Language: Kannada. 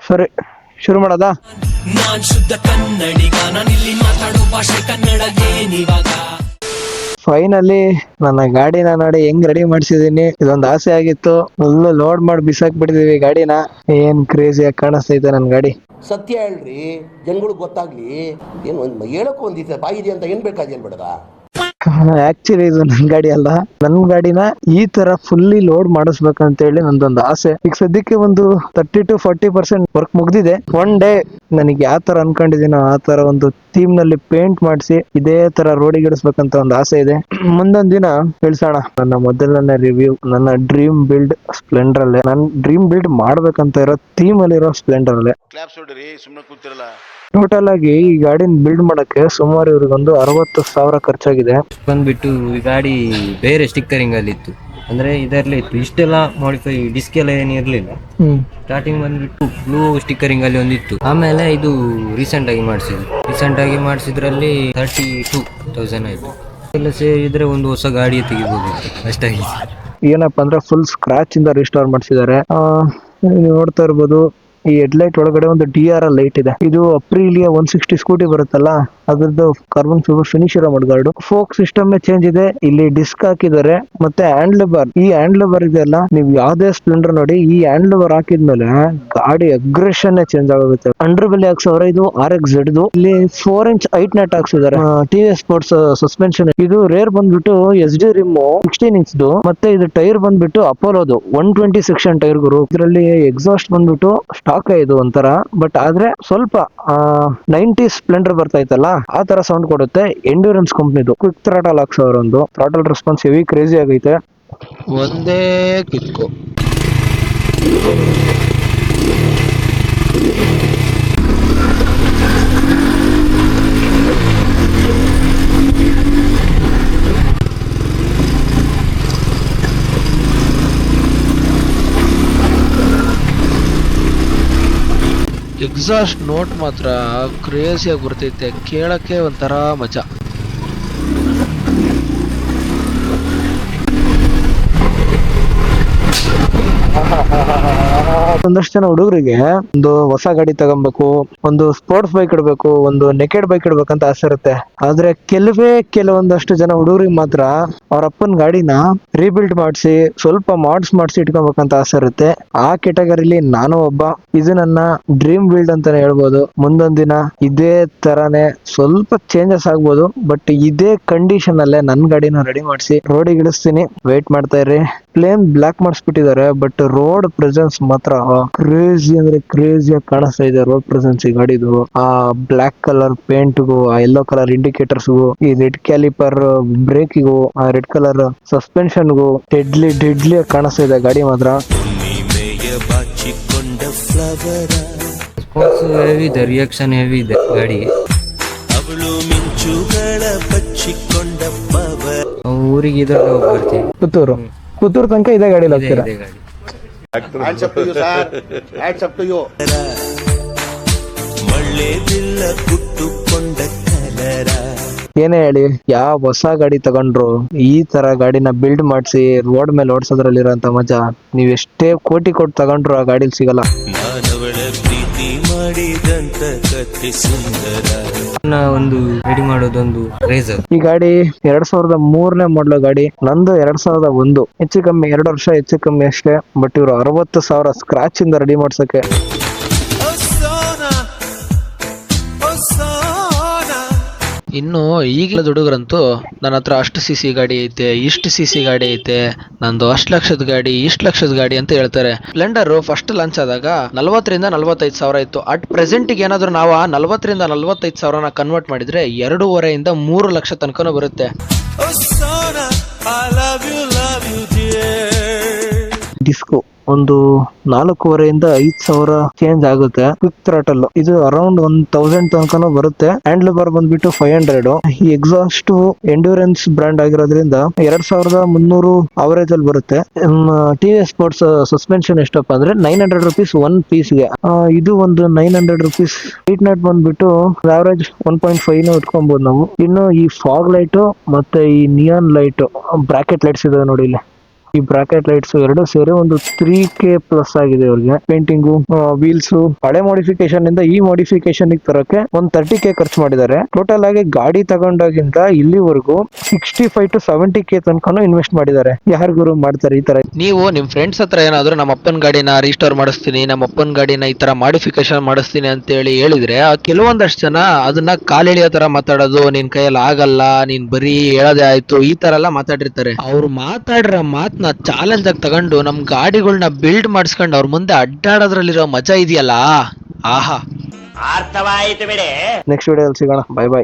ಸರಿ, ಶುರು ಮಾಡೋದಾ? ನಾನ್ ಶುದ್ಧ ಕನ್ನಡಿಗ, ನಾನಿಲ್ಲಿ ಮಾತಾಡೋ ಭಾಷೆ ಕನ್ನಡ ಏನಿವಾಗ. ಫೈನಲಿ ನನ್ನ ಗಾಡಿನ ನೋಡಿ ಹೆಂಗ್ ರೆಡಿ ಮಾಡ್ಸಿದೀನಿ. ಇದೊಂದು ಆಸೆ ಆಗಿತ್ತು, ಫುಲ್ ಲೋಡ್ ಮಾಡಿ ಬಿಸಾಕ್ ಬಿಟ್ಟಿದೀವಿ ಗಾಡಿನ. ಏನ್ ಕ್ರೇಜಿಯಾಗಿ ಕಾಣಿಸ್ತೈತೆ ನನ್ ಗಾಡಿ. ಸತ್ಯ ಹೇಳ್ರಿ, ಜನಗಳಿಗೆ ಗೊತ್ತಾಗ್ಲಿ. ಏನು ಹೇಳಕ್ಕೂ ಒಂದಿದೆ ಬಾಯಿದೆ ಅಂತ ಏನ್ ಬೇಕಾದ ಏನ್ ಬೇಡದ. ಆಕ್ಚುಲಿ ಇದು ನನ್ ಗಾಡಿ ಅಲ್ಲ, ನನ್ ಗಾಡಿನ ಈ ತರ ಫುಲ್ಲಿ ಲೋಡ್ ಮಾಡಿಸ್ಬೇಕಂತ ಹೇಳಿ ನಂದೊಂದು ಆಸೆ. ಈಗ ಸದ್ಯಕ್ಕೆ ಒಂದು 30-40% ವರ್ಕ್ ಮುಗ್ದಿದೆ. ಒನ್ ಡೇ ನನಗೆ ಯಾವ ತರ ಅನ್ಕೊಂಡಿದೀನೋ ಆ ತರ ಒಂದು ಥೀಮ್ ನಲ್ಲಿ ಪೇಂಟ್ ಮಾಡಿಸಿ ಇದೇ ತರ ರೋಡಿಗೆ ಇಡಿಸ್ಬೇಕಂತ ಒಂದು ಆಸೆ ಇದೆ. ಮುಂದೊಂದ್ ದಿನ ತಿಳಿಸೋಣ. ನನ್ನ ಮೊದಲನೇ ರಿವ್ಯೂ ನನ್ನ ಡ್ರೀಮ್ ಬಿಲ್ಡ್ ಸ್ಪ್ಲೆಂಡರ್ ಅಲ್ಲೇ. ನಾನು ಡ್ರೀಮ್ ಬಿಲ್ಡ್ ಮಾಡ್ಬೇಕಂತ ಇರೋ ಥೀಮ್ ಅಲ್ಲಿರೋ ಸ್ಪ್ಲೆಂಡರ್ ಅಲ್ಲೇ. ಟೋಟಲ್ ಆಗಿ ಈ ಗಾಡಿನ ಬಿಲ್ಡ್ ಮಾಡಕ್ಕೆ ಸುಮಾರು ಇವ್ರಿಗೊಂದು 60,000 ಖರ್ಚಾಗಿದೆ. ಬಂದ್ಬಿಟ್ಟು ಈ ಗಾಡಿ ಬೇರೆ ಸ್ಟಿಕ್ಕರಿಂಗ್ ಅಲ್ಲಿ ಇತ್ತು, ಅಂದ್ರೆ ಇದರಲ್ಲೇ ಇತ್ತು. ಇಷ್ಟೆಲ್ಲ ಮಾಡಿಫೈ ಡಿಸ್ಕ್ ಎಲ್ಲ ಏನು ಇರಲಿಲ್ಲ. ಸ್ಟಾರ್ಟಿಂಗ್ ಬಂದ್ಬಿಟ್ಟು ಬ್ಲೂ ಸ್ಟಿಕ್ಕರಿಂಗ್ ಅಲ್ಲಿ ಒಂದಿತ್ತು. ಆಮೇಲೆ ಇದು ರೀಸೆಂಟ್ ಆಗಿ ಮಾಡಿಸಿದ್ರಲ್ಲಿ 32,000 ಆಯ್ತು. ಎಲ್ಲ ಸೇರಿದ್ರೆ ಒಂದು ಹೊಸ ಗಾಡಿ ತೆಗಿಬಹುದು ಅಷ್ಟಾಗಿ. ಏನಪ್ಪಾ ಅಂದ್ರೆ ಫುಲ್ ಸ್ಕ್ರಾಚ್ ಇಂದ ರಿಸ್ಟೋರ್ ಮಾಡಿಸಿದ್ದಾರೆ. ನೋಡ್ತಾ ಇರ್ಬೋದು, ಈ ಹೆಡ್ಲೈಟ್ ಒಳಗಡೆ ಒಂದು DRL ಲೈಟ್ ಇದೆ. ಇದು ಅಪ್ರಿಲಿಯಾ 160 ಸ್ಕೂಟಿ ಬರುತ್ತಲ್ಲ, ಅದ್ರದ್ದು ಕಾರ್ಬನ್ ಫೈಬರ್ ಫಿನಿಶ್ ಇರೋ ಮಡ್ಗಾರ್ಡು. ಫೋಕ್ ಸಿಸ್ಟಮ್ ಚೇಂಜ್ ಇದೆ. ಇಲ್ಲಿ ಡಿಸ್ಕ್ ಹಾಕಿದ್ದಾರೆ, ಮತ್ತೆ ಹ್ಯಾಂಡ್ಲ್ ಬಾರ್. ಈ ಹ್ಯಾಂಡ್ಲ್ ಬಾರ್ ಇದೆಯಲ್ಲ, ನೀವು ಯಾವ್ದೇ ಸ್ಪ್ಲೆಂಡರ್ ನೋಡಿ, ಈ ಹ್ಯಾಂಡ್ಲ್ ಬಾರ್ ಹಾಕಿದ್ಮೇಲೆ ಗಾಡಿ ಅಗ್ರೆಷನ್ ಚೇಂಜ್ ಆಗುತ್ತೆ. ಅಂಡರ್ ಬೆಲೆ ಹಾಕ್ಸವ್ರೆ. ಇದು RXZ. ಇಲ್ಲಿ 4 ಇಂಚ್ ಹೈಟ್ ನೆಟ್ ಹಾಕ್ಸಿದ್ದಾರೆ. TVS sports suspension. ಇದು ರೇರ್ ಬಂದ್ಬಿಟ್ಟು SD ರಿಮ್ 16 ಇಂಚ್. ಮತ್ತೆ ಇದು ಟೈರ್ ಬಂದ್ಬಿಟ್ಟು ಅಪೋಲೋದು 120 ಸೆಕ್ಷನ್ ಟೈರ್ ಗುರು. ಇದರಲ್ಲಿ ಎಕ್ಸಾಸ್ಟ್ ಬಂದ್ಬಿಟ್ಟು ಸ್ಟಾಕ್ ಇದು ಒಂಥರ, ಬಟ್ ಆದ್ರೆ ಸ್ವಲ್ಪ 90 ಸ್ಪ್ಲೆಂಡರ್ ಬರ್ತಾ ಇತ್ತಲ್ಲ ಆ ತರ ಸೌಂಡ್ ಕೊಡುತ್ತೆ. ಎಂಡ್ಯೂರೆನ್ಸ್ ಕಂಪ್ನಿದು ಕ್ವಿಕ್ ಥ್ರಾಟಲ್ ಹಾಕ್ಸೋರು. ಒಂದು ಥ್ರಾಟಲ್ ರೆಸ್ಪಾನ್ಸ್ ಹೆವಿ ಕ್ರೇಜಿ ಆಗೈತೆ. ಒಂದೇ ಕಿತ್ಕೋ. ಎಕ್ಸಾಸ್ಟ್ ನೋಟ್ ಮಾತ್ರ ಕ್ರೇಜಿಯಾಗಿ ಬರ್ತೈತೆ, ಕೇಳಕ್ಕೆ ಒಂಥರ ಮಜಾ. ಒಂದಷ್ಟು ಜನ ಹುಡುಗರಿಗೆ ಒಂದು ಹೊಸ ಗಾಡಿ ತಗೊಬೇಕು, ಒಂದು ಸ್ಪೋರ್ಟ್ಸ್ ಬೈಕ್ ಇಡಬೇಕು, ಒಂದು ನೆಕೆಡ್ ಬೈಕ್ ಇಡ್ಬೇಕಂತ ಆಸೆ ಇರುತ್ತೆ. ಆದ್ರೆ ಕೆಲವೊಂದಷ್ಟು ಜನ ಹುಡುಗರಿಗೆ ಮಾತ್ರ ಅವ್ರ ಅಪ್ಪನ ಗಾಡಿನ ರೀಬಿಲ್ಡ್ ಮಾಡಿಸಿ ಸ್ವಲ್ಪ ಮಾಡಿಸಿ ಇಟ್ಕೊಬೇಕಂತ ಆಸೆ ಇರುತ್ತೆ. ಆ ಕೆಟಗರಿಲಿ ನಾನು ಒಬ್ಬ. ಇದು ನನ್ನ ಡ್ರೀಮ್ ಬಿಲ್ಡ್ ಅಂತಾನೆ ಹೇಳ್ಬೋದು. ಮುಂದೊಂದ್ ದಿನ ಇದೇ ತರಾನೇ ಸ್ವಲ್ಪ ಚೇಂಜಸ್ ಆಗ್ಬೋದು, ಬಟ್ ಇದೇ ಕಂಡೀಷನ್ ಅಲ್ಲೇ ನನ್ ಗಾಡಿನ ರೆಡಿ ಮಾಡಿಸಿ ರೋಡಿಗೆ ಇಳಿಸ್ತೀನಿ. ವೇಟ್ ಮಾಡ್ತಾ ಇರ್ರಿ. ಪ್ಲೇನ್ ಬ್ಲಾಕ್ ಮಾಡಿಸ್ಬಿಟ್ಟಿದ್ದಾರೆ, ಬಟ್ ರೋಡ್ ಪ್ರೆಸೆನ್ಸ್ ಮಾತ್ರ ಕ್ರೇಜಿ ಅಂದ್ರೆ ಕ್ರೇಜಿಯಾಗಿ ಕಾಣಿಸ್ತಾ ಇದೆ. ರೋಡ್ ಪ್ರೆಸೆನ್ಸ್ ಈ ಗಾಡಿದು, ಆ ಬ್ಲಾಕ್ ಕಲರ್ ಪೇಂಟ್ಗೂ, ಆ ಯೆಲ್ಲೋ ಕಲರ್ ಇಂಡಿಕೇಟರ್ಸ್ಗೂ, ಈ ರೆಡ್ ಕ್ಯಾಲಿಪರ್ ಬ್ರೇಕಿಗೂ, ಆ ರೆಡ್ ಕಲರ್ ಸಸ್ಪೆನ್ಷನ್ಗೂ ಡೆಡ್ಲಿ ಕಾಣಿಸ್ತಾ ಇದೆ ಗಾಡಿ ಮಾತ್ರ. ಹೆವಿ ಇದೆ, ರಿಯಾಕ್ಷನ್ ಹೆವಿ ಇದೆ ಗಾಡಿಗೆ. ಊರಿಗೆ ಇದ್ರಲ್ಲಿ ಹೋಗಿ ಬರ್ತೀವಿ. ಪುತ್ತೂರು ತನಕ ಇದೇ ಗಾಡಿ ಹೋಗ್ತೀರಾ? ಏನೇ ಹೇಳಿ, ಯಾವ ಹೊಸ ಗಾಡಿ ತಗೊಂಡ್ರು ಈ ತರ ಗಾಡಿನ ಬಿಲ್ಡ್ ಮಾಡಿಸಿ ರೋಡ್ ಮೇಲೆ ಓಡಿಸೋದ್ರಲ್ಲಿರೋಂತ ಮಜಾ ನೀವ್ ಎಷ್ಟೇ ಕೋಟಿ ಕೊಟ್ಟು ತಗೊಂಡ್ರು ಆ ಗಾಡಿಲಿ ಸಿಗಲ್ಲ. ಒಂದು ರೆಡಿ ಮಾಡೋದೊಂದು ರೇಸರ್. ಈ ಗಾಡಿ 2003ನೇ ಮಾಡಲ್ ಗಾಡಿ. ನಂದು 2001. ಹೆಚ್ಚು ಕಮ್ಮಿ 2 ವರ್ಷ ಹೆಚ್ಚು ಕಮ್ಮಿ ಅಷ್ಟೇ. ಬಟ್ ಇವ್ರು 60,000 ಸ್ಕ್ರಾಚ್ ಇಂದ ರೆಡಿ ಮಾಡ್ಸಕ್ಕೆ. ಇನ್ನು ಈಗಲ ಹುಡುಗರಂತೂ ನನ್ನ ಹತ್ರ ಅಷ್ಟು CC ಗಾಡಿ ಐತೆ, ಇಷ್ಟು CC ಗಾಡಿ ಐತೆ, ನಂದು 1 ಲಕ್ಷದ ಗಾಡಿ, ಇಷ್ಟು ಲಕ್ಷದ ಗಾಡಿ ಅಂತ ಹೇಳ್ತಾರೆ. ಸ್ಪ್ಲೆಂಡರ್ ಫಸ್ಟ್ ಲಾಂಚ್ ಆದಾಗ 40,000-45,000 ಇತ್ತು. ಅಟ್ ಪ್ರೆಸೆಂಟ್ ಏನಾದ್ರು ನಾವು 40,000-45,000 ಕನ್ವರ್ಟ್ ಮಾಡಿದ್ರೆ 2.5-3 ಲಕ್ಷ ತನಕನೂ ಬರುತ್ತೆ. ಡಿಸ್ಕೋ ಒಂದು 4,500 ಚೇಂಜ್ ಆಗುತ್ತೆ. ಕ್ವಿಕ್ ಥ್ರಾಟಲ್ ಇದು ಅರೌಂಡ್ 1,000 ತನಕನೂ ಬರುತ್ತೆ. ಹ್ಯಾಂಡ್ಲ್ ಬಾರ್ ಬಂದ್ಬಿಟ್ಟು 500. ಈ ಎಕ್ಸಾಸ್ಟ್ ಎಂಡ್ಯೂರೆನ್ಸ್ ಬ್ರ್ಯಾಂಡ್ ಆಗಿರೋದ್ರಿಂದ 2,300 ಅವರೇಜ್ ಅಲ್ಲಿ ಬರುತ್ತೆ. TVS ಸ್ಪೋರ್ಟ್ಸ್ ಸಸ್ಪೆನ್ಷನ್ ಎಷ್ಟಪ್ಪ ಅಂದ್ರೆ 900 rupees 1 ಪೀಸ್ಗೆ. ಇದು ಒಂದು 900 rupees. ಹೀಟ್ ನೆಟ್ ಬಂದ್ಬಿಟ್ಟು ಅವರೇಜ್ 1.5 ಇಟ್ಕೊಬಹುದು ನಾವು. ಇನ್ನು ಈ ಫಾಗ್ ಲೈಟ್ ಮತ್ತೆ ಈ ನಿಯಾನ್ ಲೈಟ್ ಬ್ರಾಕೆಟ್ ಲೈಟ್ಸ್ ಇದೆ ನೋಡಿ ಇಲ್ಲಿ, ಈ ಬ್ರಾಕೆಟ್ ಲೈಟ್ಸ್ ಎರಡು ಸೇರಿ ಒಂದು 3K ಪ್ಲಸ್ ಆಗಿದೆ ಇವ್ರಿಗೆ. ಪೇಂಟಿಂಗು, ವೀಲ್ಸ್, ಹಳೆ ಮಾಡಿಫಿಕೇಶನ್ ಇಂದ ಈ ಮಾಡಿಫಿಕೇಶನ್ ತರಕ್ಕೆ ಒಂದು 30K ಖರ್ಚು ಮಾಡಿದ್ದಾರೆ. ಟೋಟಲ್ ಆಗಿ ಗಾಡಿ ತಗೊಂಡಾಗಿಂದ ಇಲ್ಲಿವರೆಗೂ 65 to 70K ತನಕ ಇನ್ವೆಸ್ಟ್ ಮಾಡಿದ್ದಾರೆ. ಯಾರಿಗೂ ಮಾಡ್ತಾರೆ ಈ ತರ? ನೀವು ನಿಮ್ ಫ್ರೆಂಡ್ಸ್ ಹತ್ರ ಏನಾದ್ರು ನಮ್ಮ ಅಪ್ಪನ ಗಾಡಿನ ರೀಸ್ಟೋರ್ ಮಾಡಿಸ್ತೀನಿ, ನಮ್ಮ ಅಪ್ಪನ ಗಾಡಿನ ಈ ತರ ಮಾಡಿಫಿಕೇಶನ್ ಮಾಡಿಸ್ತೀನಿ ಅಂತ ಹೇಳಿದ್ರೆ ಕೆಲವೊಂದಷ್ಟು ಜನ ಅದನ್ನ ಕಾಲೆಳೆಯೋ ತರ ಮಾತಾಡೋದು, ನಿನ್ ಕೈಯಲ್ಲಿ ಆಗಲ್ಲ, ನೀನ್ ಬರೀ ಹೇಳೋದೇ ಆಯ್ತು, ಈ ತರ ಎಲ್ಲ ಮಾತಾಡಿರ್ತಾರೆ. ಅವ್ರು ಮಾತಾಡಿರೋ ಮಾತನ್ನ ಚಾಲೆಂಜ್ ಆಗಿ ತಗೊಂಡು ನಮ್ ಗಾಡಿಗಳನ್ನ ಬಿಲ್ಡ್ ಮಾಡಿಸ್ಕೊಂಡು ಅವ್ರ ಮುಂದೆ ಅಡ್ಡಾಡೋದ್ರಲ್ಲಿರೋ ಮಜಾ ಇದೆಯಲ್ಲ, ಆಹಾ. ನೆಕ್ಸ್ಟ್ ವಿಡಿಯೋದಲ್ಲಿ ಸಿಗೋಣ. Bye bye.